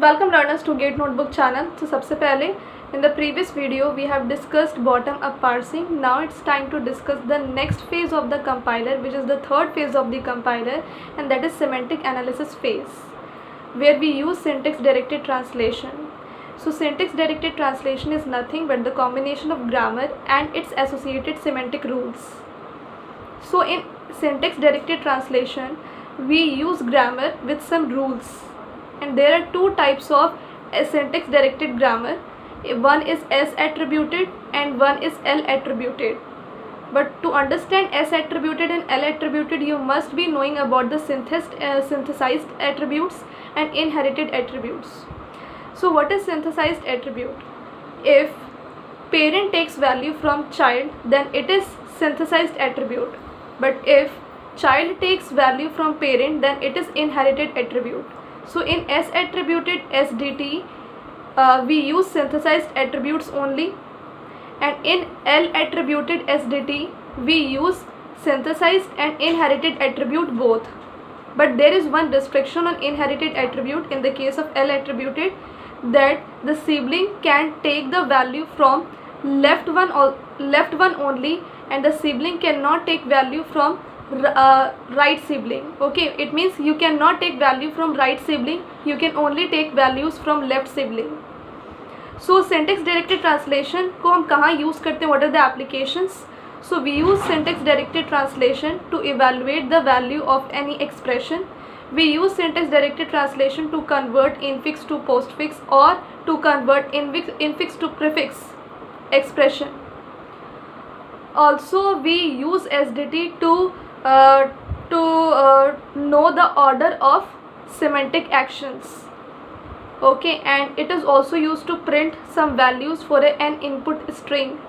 Welcome learners to Gate Notebook channel. So सबसे पहले in the previous video we have discussed bottom up parsing. Now it's time to discuss the next phase of the compiler, which is the third phase of the compiler, and that is semantic analysis phase, where we use syntax directed translation. So syntax directed translation is nothing but the combination of grammar and its associated semantic rules. So in syntax directed translation we use grammar with some rules, and there are two types of syntax directed grammar. One is S attributed and one is L attributed. But to understand S attributed and L attributed, you must be knowing about the synthesized attributes and inherited attributes. So what is synthesized attribute? If parent takes value from child, then it is synthesized attribute. But if child takes value from parent, then it is inherited attribute. So in S attributed SDT, we use synthesized attributes only, and in L attributed SDT we use synthesized and inherited attribute both. But there is one restriction on inherited attribute in the case of L attributed, that the sibling can take the value from left one only, and the sibling cannot take value from right sibling. Okay, it means you cannot take value from right sibling, you can only take values from left sibling. So syntax directed translation को हम कहाँ use करते हैं? What are the applications? So we use syntax directed translation to evaluate the value of any expression. We use syntax directed translation to convert infix to postfix, or to convert infix to prefix expression. Also we use SDT to know the order of semantic actions. Okay, and it is also used to print some values for an input string.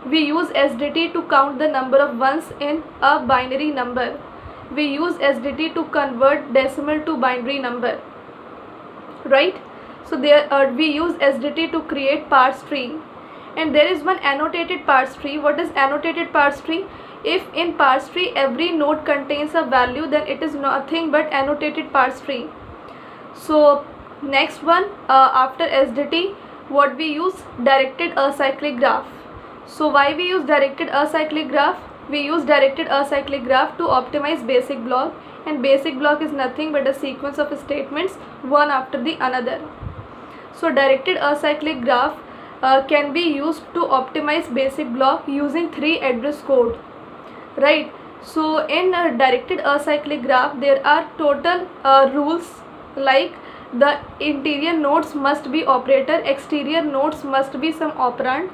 We use SDT to count the number of ones in a binary number. We use SDT to convert decimal to binary number, right? So we use SDT to create parse tree, and there is one annotated parse tree. What is annotated parse tree? If in parse tree every node contains a value, then it is nothing but annotated parse tree. So next one, after SDT, what we use? Directed acyclic graph. So why we use directed acyclic graph? We use directed acyclic graph to optimize basic block, and basic block is nothing but a sequence of statements one after the another. So directed acyclic graph can be used to optimize basic block using 3 address code, right? So in a directed acyclic graph there are total rules, like the interior nodes must be operator, exterior nodes must be some operand,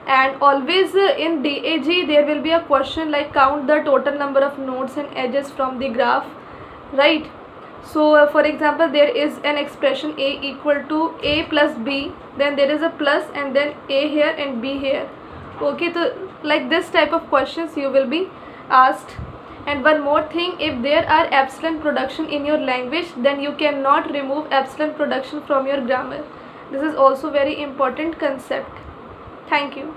and always in DAG there will be a question like count the total number of nodes and edges from the graph, right? So for example, there is an expression A equal to A plus B, then there is a plus and then A here and B here. Okay, so like this type of questions you will be asked. And one more thing, if there are epsilon production in your language, then you cannot remove epsilon production from your grammar. This is also very important concept. Thank you.